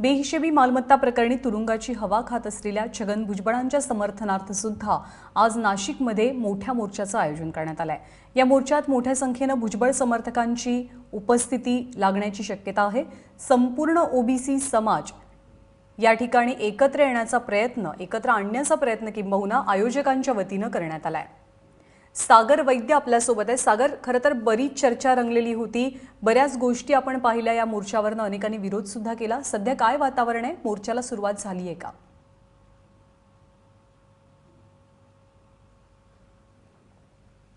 बेहिशेबी मालमत्ता प्रकरणी तुरुंगाची हवा खात असलेल्या छगन भुजबळांच्या समर्थनार्थ सुद्धा आज नाशिकमध्ये मोठ्या मोर्चाचं आयोजन करण्यात आलंय। या मोर्चात मोठ्या संख्येने भुजबळ समर्थकांची उपस्थिती लागण्याची शक्यता आहे। संपूर्ण ओबीसी समाज या ठिकाणी एकत्र आणण्याचा प्रयत्न किंबहुना आयोजकांच्या वतीने करण्यात आलाय। सागर वैद्य आपल्यासोबत आहे। सागर, खरं तर बरीच चर्चा रंगलेली होती, बऱ्याच गोष्टी आपण पाहिल्या, या मोर्चावरनं अनेकांनी विरोध सुद्धा केला। सध्या काय वातावरण आहे? मोर्चाला सुरुवात झाली आहे का?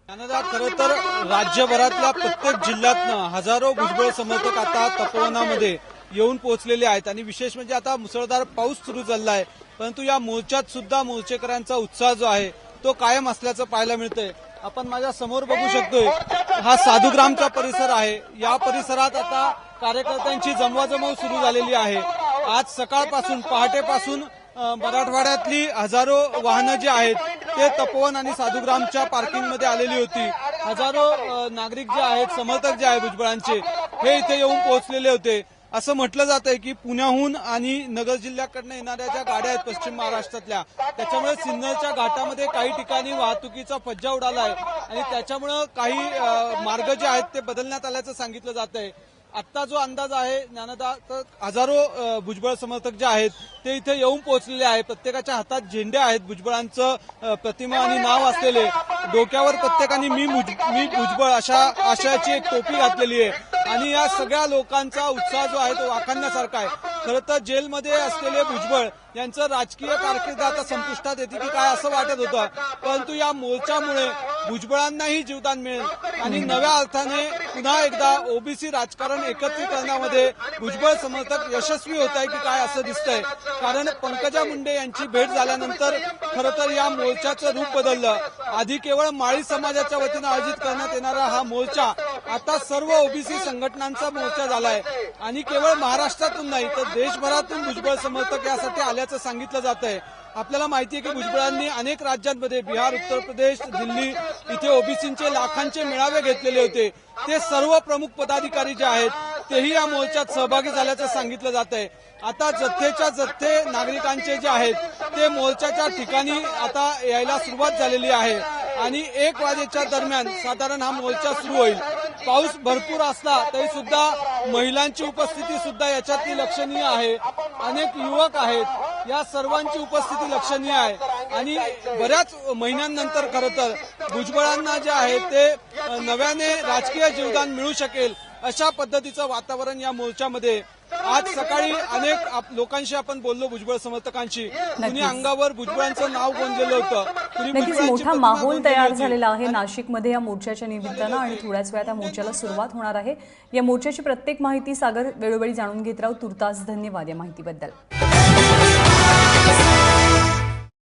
खरं तर राज्यभरातल्या प्रत्येक जिल्ह्यातनं हजारो भुजबळ समर्थक आता तपोवनामध्ये येऊन पोहोचलेले आहेत आणि विशेष म्हणजे आता मुसळधार पाऊस सुरू झाला आहे, परंतु या मोर्चात सुद्धा मोर्चेकरांचा उत्साह जो आहे तो कायम असल्याचं पाहायला मिळतंय। आपण माझ्या समोर बघू शकतोय, हा साधुग्रामचा परिसर आहे। या परिसरात आता कार्यकर्त्यांची जमवाजमव सुरू झालेली आहे। आज सकाळपासून पहाटेपासून मराठवाड्यातली हजारो वाहनं जी आहेत ते तपोवन आणि साधुग्रामच्या पार्किंगमध्ये आलेली होती। हजारो नागरिक जे आहेत, समर्थक जे आहेत भुजबळांचे, हे इथे येऊन पोहोचलेले होते। असं म्हटलं जात आहे की पुण्याहून आणि नगर जिल्ह्याकडनं येणाऱ्या ज्या गाड्या आहेत पश्चिम महाराष्ट्रातल्या, त्याच्यामुळे सिन्नरच्या घाटामध्ये काही ठिकाणी वाहतुकीचा फज्जा उडाला आहे आणि त्याच्यामुळे काही मार्ग जे आहेत ते बदलण्यात आल्याचं सांगितलं जात आहे। आत्ता जो अंदाज आहे ज्ञानदा, तर हजारो भुजबळ समर्थक जे आहेत ते इथे येऊन पोहोचलेले आहेत। प्रत्येकाच्या हातात झेंडे आहेत, भुजबळांचं प्रतिमा आणि नाव असलेले। डोक्यावर प्रत्येकाने मी भुजबळ अशा आशयाची एक टोपी घातलेली आहे आणि या सगळ्या लोकांचा उत्साह जो आहे तो वाखाणण्यासारखा आहे। खरं तर जेलमध्ये असलेले भुजबळ यांचं राजकीय कारकीर्द आता संपुष्टात येते की काय असं वाटत होतं, परंतु या मोर्चामुळे भुजबळांनाही जीवदान मिळेल आणि नव्या अर्थाने पुन्हा एकदा ओबीसी राजकारण एकत्रीकरणामध्ये भुजबळ समर्थक यशस्वी होत आहे की काय असं दिसतंय। कारण पंकजा मुंडे यांची भेट झाल्यानंतर खरं तर या मोर्चाचं रूप बदललं। आधी केवळ माळी समाजाच्या वतीनं आयोजित करण्यात येणारा हा मोर्चा आता सर्व ओबीसी संघटनांचा मोर्चा झालाय आणि केवळ महाराष्ट्रातून नाही तर देशभरातून भुजबळ समर्थक यासाठी आल्याचं सांगितलं जात आहे। आपल्याला माहिती आहे की भुजबळांनी अनेक राज्यांमध्ये, बिहार, उत्तर प्रदेश, दिल्ली इथे ओबीसींचे लाखांचे मेळावे घेतलेले होते। ते सर्व प्रमुख पदाधिकारी जे आहेत तेही या मोर्चात सहभागी झाल्याचं सांगितलं जात आहे। आता जथ्थेच्या जथ्थे नागरिकांचे जे आहेत ते मोर्चाच्या ठिकाणी आता यायला सुरुवात झालेली आहे आणि 1 वाजेच्या दरम्यान साधारण हा मोर्चा सुरू होईल। पाऊस भरपूर असला तरी सुद्धा महिलांची उपस्थिती सुद्धा याच्यातली लक्षणीय आहे। अनेक युवक आहेत, या सर्वांची उपस्थिती लक्षणीय आहे आणि बऱ्याच महिन्यांनंतर खरं तर भुजबळांना जे आहे ते नव्याने राजकीय जीवदान मिळू शकेल अशा पद्धतीचं वातावरण या मोर्चामध्ये। आज सकाळी अनेक लोकांशी आपण बोललो, भुजबळ समर्थकांशी। कुणी अंगावर भुजबळांचं नाव गोंजलेलं होतं, नक्कीच मोठा माहोल तयार झालेला आहे नाशिकमध्ये या मोर्चाच्या निमित्तानं आणि थोड्याच वेळात या मोर्चाला सुरुवात होणार आहे। या मोर्चाची प्रत्येक माहिती सागर वेळोवेळी जाणून घेत राहू। तुर्तास धन्यवाद या माहितीबद्दल।